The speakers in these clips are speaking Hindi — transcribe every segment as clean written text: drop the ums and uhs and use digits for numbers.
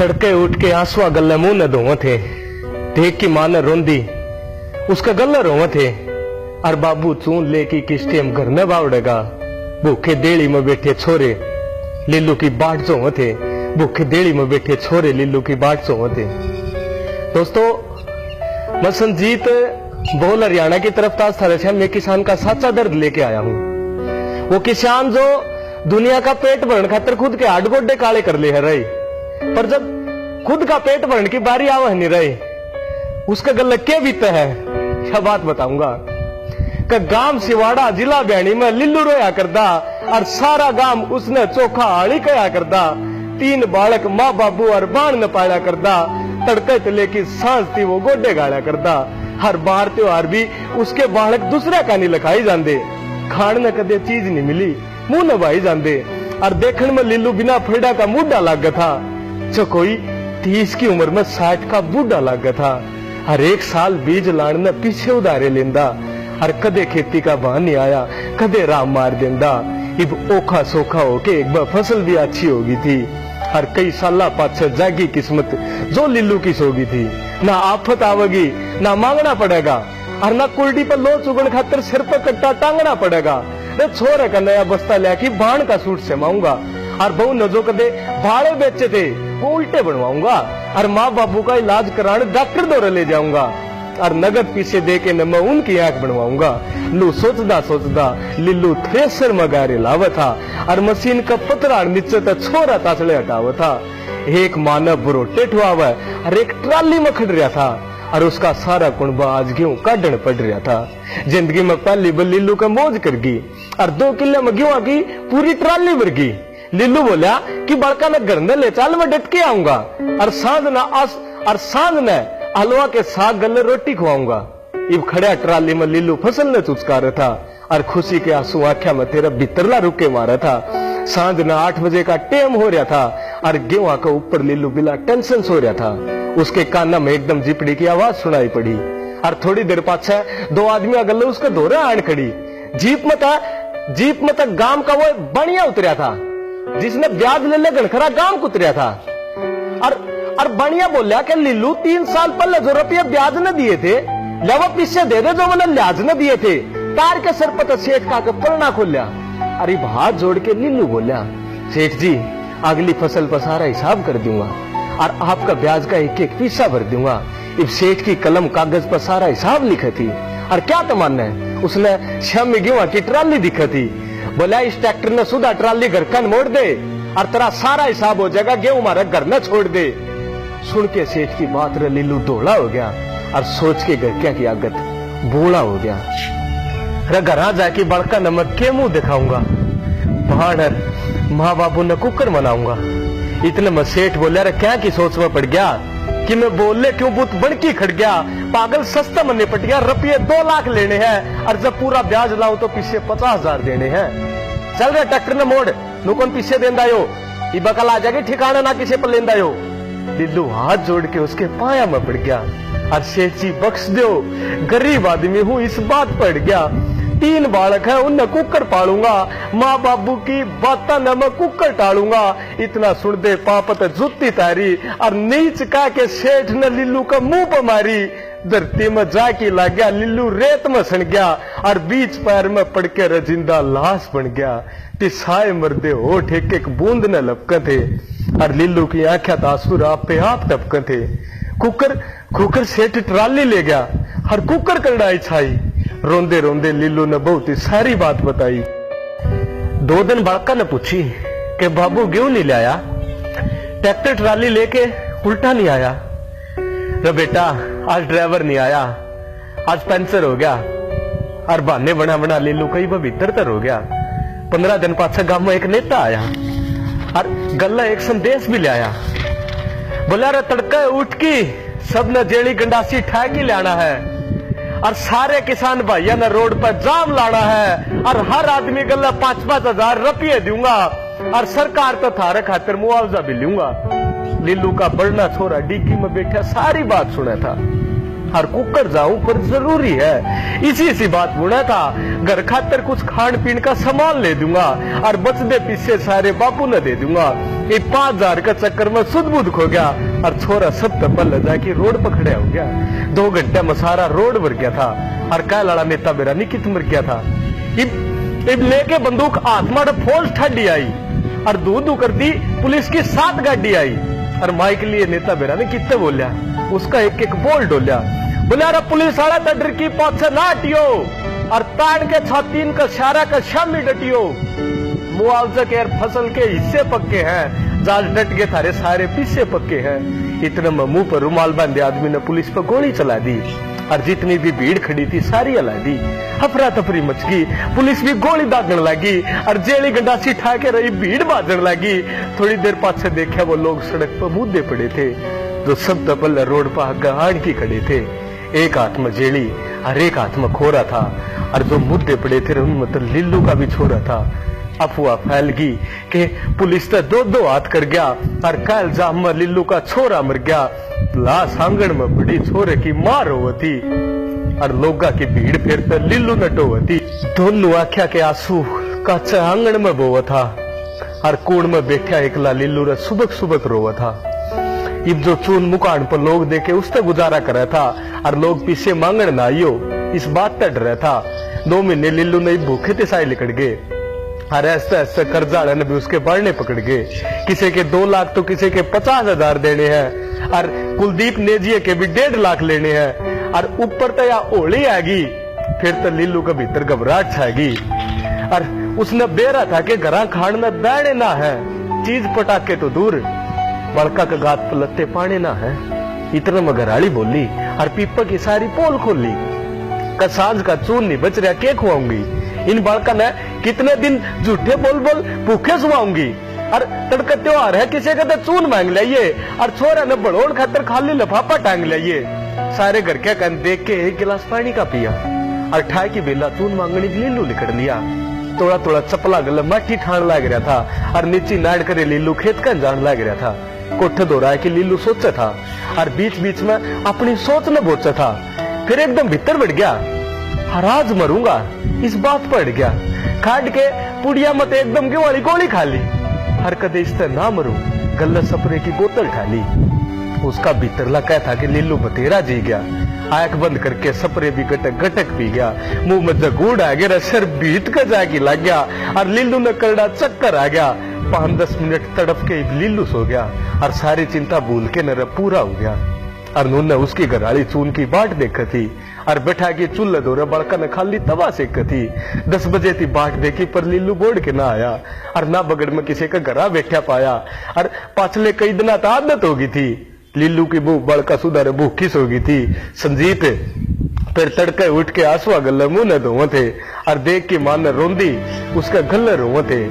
तड़के उठ के आंसुआ गल्ले मुंह न धोवे थे, देख की मां न रोंदी उसका गल्ला रोवे थे। और बाबू चून लेकी किस्ते हम घर न बावड़ेगा, भूखे देड़ी में बैठे छोरे लीलू की बाट जोवे थे, भूखे देड़ी में बैठे छोरे लीलू की बाट जोवे थे। दोस्तों, मैं संजीत बोल हरियाणा की तरफ ताज थाने से मैं किसान का सच्चा दर्द लेके आया हूँ। वो किसान जो दुनिया का पेट भरने खातिर खुद के हाथ गोड्डे काले कर ले है रहे, पर जब खुद का पेट भरने की बारी आवा नहीं रहे, उसका गल्ला क्या बीता है क्या बात बताऊंगा। का गांव सिवाड़ा जिला बयानी में लिल्लू रोया करदा और सारा गांव उसने चोखा हाड़ी कया करदा। 3 बालक माँ बाबू और बाण न पाया करदा, तड़के तले की सांस थी वो गोड्डे गाड़ा करदा। हर बार त्योहार भी उसके बालक दूसरे का नहीं लखाई जाते, खान न कदे चीज नहीं मिली मुंह न भाई जाते। और देखने में लिल्लू बिना फेड़ा का मुड्डा लाग था, जो कोई 30 की उम्र में 60 का बूढ़ा लाग था। हर एक साल बीज लाने पीछे उधारे लेंदा, और कदे खेती का बहान नहीं आया, कदे राम मार देंदा। इब ओखा सोखा होके एक बार फसल भी अच्छी होगी थी, और कई साल पाछे जागी किस्मत जो लिल्लू की सोगी थी। ना आफत आवेगी, ना मांगना पड़ेगा, और ना कुल्डी पर लो चुगन खातिर सिर पर कट्टा टांगना पड़ेगा। छोरे का नया बस्ता लेके बाण का सूट सेमाऊंगा, और बहु न जो कदे भाड़े बेचे थे वो उल्टे बनवाऊंगा, और माँ बाबू का इलाज कराने डॉक्टर दौरे ले जाऊंगा, और नगद पीछे दे के न मैं उनकी आंख बनवाऊंगा। लू सोचदा सोचदा लिल्लू थ्रेसर मगारे लावा था, और मशीन का पतरा नीचे तक छोरा तासले हटावा था। एक मानव बुरोटे ठुआवा और एक ट्राली में खड़ रहा था, और उसका सारा कुंबा आज गेहूं काटन पड़ रहा था। जिंदगी में पहली बार लिल्लू का मौज कर गई, और 2 किले में गेहूं की पूरी ट्राली भर गई। लिल्लू बोला कि बड़का मैं घर न ले चल, मैं डट के आऊंगा, और सांझ न हलवा के साग गले रोटी खुआऊंगा। इब खड़ा ट्राली में लिल्लू फसल न चुचका रहा था, और खुशी के आंसू आंखा में तेरा बितरला रुके मारा था। सांझ न 8 बजे का टाइम हो रहा था, और गेहूं के ऊपर लिल्लू बिला टेंशन सो रहा था। उसके काना में एकदम जिपड़ी की आवाज सुनाई पड़ी, और थोड़ी देर पाछे 2 आदमी गले उसके धोरे आन खड़ी। जीप में तक गांव का वो बनिया उतरा था, जिसने ब्याज ले घनखरा गांव को उतरा था। और बनिया बोलिया कि लिल्लू 3 साल पहले जो रुपये ब्याज न दिए थे, वो पीछे दे दे जो मैंने ब्याज न दिए थे। तार के सर पर सेठ का पलना खोलिया, अरे हाथ जोड़ के लिल्लू बोलिया, सेठ जी अगली फसल पर सारा हिसाब कर दूंगा, और आपका ब्याज का 1-1 पैसा भर दूंगा। इब सेठ की कलम कागज पर सारा हिसाब लिखी थी, और क्या तमन्ना है, उसने शम में गेहूं की ट्राली दिखी थी। बोला इस ट्रैक्टर ने सुधा ट्राली घर कन मोड़ दे, और तेरा सारा हिसाब हो जाएगा, गेहूं हमारे घर न छोड़ दे। सुन के सेठ की बात रे लिल्लू धोला हो गया, और सोच के घर क्या की आगत बोला हो गया। घर जाके बड़का नमक के मुंह दिखाऊंगा, भाड़ माँ बाबू ने कुकर मनाऊंगा। इतने में सेठ बोलिया रे क्या की सोच में पड़ गया कि मैं बोले क्यों बुत बड़की खड़ गया, पागल सस्ता मन निपट गया। रुपये 2 लाख लेने हैं, और जब पूरा ब्याज लाऊं तो पीछे 50,000 देने हैं। चल रहे ट्रैक्टर ने मोड़ नु कौन पीछे देंदा यो, बकल आ जाएगी ठिकाना ना किसी पर लेंदा यो। लिल्लू हाथ जोड़ के उसके पाया में पड़ गया, और सेठ जी बख्श दो, गरीब आदमी हूं इस बात पड़ गया। 3 बालक है उन्हें कुकर पालूंगा, माँ बाबू की बाता न मैं कुकर टालूंगा। इतना सुन दे पापत जुत्ती तारी, और नीच का के सेठ ने लिल्लू का मुंह पर मारी। धरती में जाके लग गया, लिल्लू रेत में सड़ गया, और बीच पैर में पड़ के रजिंदा लाश बन गया। तिसाए मरदे होठ एक बूंद न लपके थे, और लिल्लू की आंखें आंसू आप पे आप टपके थे। कुकर सेठ ट्राली ले गया, और कुकर कड़ाई छाई। रोंदे रोंदे लिल्लू ने बहुत ही सारी बात बताई। 2 दिन बालका ने पूछी कि बाबू गेहूं नहीं लाया, ट्रैक्टर ट्राली लेके उल्टा नहीं आया। रे बेटा आज ड्राइवर नहीं आया, आज पंचर हो गया, और बहाने बना बना लिल्लू कई भीतर हो गया। 15 दिन पाछे गांव में एक नेता आया, और गल्ला एक संदेश भी ले आया। बोला रे तड़का उठ की सबने जेड़ी गंडासी ठहकी लाना है, और सारे किसान भाइयों ने रोड पर जाम लाना है, और हर आदमी गल्ला 5-5 हजार रुपये दूंगा, और सरकार तो थारे खातिर मुआवजा भी लूंगा। लिल्लू का बड़ना छोरा डिग्गी में बैठा सारी बात सुना था, और कुकर जाऊं पर जरूरी है। इसी बात बुना था, घर खातर कुछ खान पीन का सामान ले दूंगा और बचदे पीछे सारे बापू ने दे दूंगा। ये 5000 का चक्कर में सुध बुध खो गया और छोरा सब तपल जाके रोड पकड़े हो गया। 2 घंटे में सारा रोड भर गया था और क्या लड़ा नेता मेरा निकित मर गया था। इब लेके बंदूक आत्मा फौज ठाडी आई और दू कर दी पुलिस की 7 गाड़ी आई और माई के लिए नेता मेरा ने कितने बोलिया, उसका एक बोल डोलिया, बोला अरे पुलिस वाला डर की पाछे ना हटियो और तान के छातीन का सारा का शामी डटियो। मुआवजा के फसल के हिस्से पक्के हैं, जाल डट के थारे सारे पीछे पक्के हैं। इतने में मुंह पर रुमाल बांधे आदमी ने पुलिस पर गोली चला दी और जितनी भी भीड़ खड़ी थी सारी हला दी। अफरा तफरी मच गई, पुलिस भी गोली दागने लगी और जेली गंडासी ठा के रही भीड़ बाजने लगी। थोड़ी देर पाछे देखा वो लोग सड़क पर मुद्दे पड़े थे जो सब तपल रोड पर गहाड़ की खड़े थे। एक हाथ में जेली और एक हाथ में खोरा था और जो मुद्दे पड़े थे उनमें तो लिल्लू का भी छोरा था। अफवाह फैल गई कि पुलिस तो 2 हाथ कर गया और कल जाम में लिल्लू का छोरा मर गया। लाश आंगन में बड़ी छोरे की मार होती और लोगा की भीड़ फिर तो लिल्लू नटो होती। दोनों आख्या के आंसू कच्चे आंगन में बोवा था और कूड़ में बैठा एकला लिल्लू रे सुबक सुबक रोवा था। इब जो चून मुकान पर लोग देखे उससे गुजारा कर था और लोग पीछे मांगन ना आइयो इस बात का डर था। 2 महीने लिल्लू ने भूखे तिसाई लिकड़ गए और ऐसे ऐसे कर्जा भी उसके बढ़ने पकड़ गए। किसी के 2 लाख तो किसी के 50,000 देने हैं और कुलदीप नेजिए के भी 1.5 लाख लेने हैं और ऊपर तो या ओली आएगी। फिर तो लिल्लू का भीतर घबराहट छाएगी और उसने बेरा था कि घरा खान में दाने ना है, चीज पटाके तो दूर, बड़का का गात पर लत्ते पाने ना है। इतने में घराड़ी बोली और पीपा की सारी पोल खोली, का सांझ का चून नहीं बच रहा, के खुआऊंगी इन बालका ने, कितने दिन झूठे बोल बोल भूखे सुवाऊंगी और तड़का त्योहार है किसी का तो चून मांग लाइए और छोरा ने बड़ोड़ खातर खाली लफाफा टांग लाइए। सारे घर के कन देख के 1 गिलास पानी का पिया और ठाई की बेला चून मांगने के लिल्लू निकल लिया। थोड़ा थोड़ा चपला गला माटी ठाण लग रहा था और नीचे नाड़ करे लिल्लू खेत का जान लग रहा था। कोठे दो रहा कि लिल्लू सोचा था और बीच बीच में अपनी सोच न बोचा था। फिर एकदम भीतर बढ़ गया और आज मरूंगा इस बात पड़ गया। खाड़ के पुड़िया मत एकदम की वाली गोली खा ली हर कदे इससे ना मरू, गलत सपरे की बोतल खा ली। उसका भीतरला क्या था कि लिल्लू बतेरा जी गया, आंख बंद करके सपरे भी गटक गटक पी गया। मुंह में जगूड़ आ गया, सर बीत का जागी लग गया और लिल्लू ने करड़ा चक्कर आ गया। 5-10 मिनट तड़प के लिल्लू सो गया और सारी चिंता भूल के नर पूरा हो गया। और नून ने उसकी घराड़ी चून की बाट देखी थी और बैठा के चूल्हे दोरे बड़का ने खाली तवा सेक थी। 10 बजे थी बाट देखी पर लिल्लू बोर्ड के ना आया और ना बगड़ में किसी का घरा बैठा पाया और पाछले कई दिन आदत होगी थी। लिल्लू की भूख बड़का सुधारे भूखी सो गई थी। संजीत फिर तड़के उठ के आंसुआ गले मुंह ने धोवे थे और देख के मां ने रोंदी उसका गले रोवे थे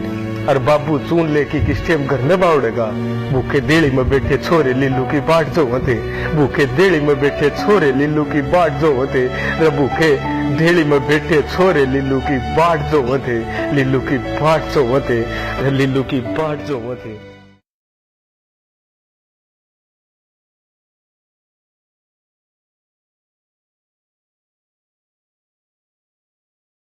और बाबू चून लेके किस टाइम घर में बावड़ेगा। भूखे देड़ी में बैठे छोरे लिल्लू की बाट जो होते, भूखे देड़ी में बैठे छोरे लिल्लू की बाट जो होते, भूखे देड़ी में बैठे छोरे लिल्लू की बाट जो होते, लिल्लू की बाट जो होते, लिल्लू की बाट जो होते।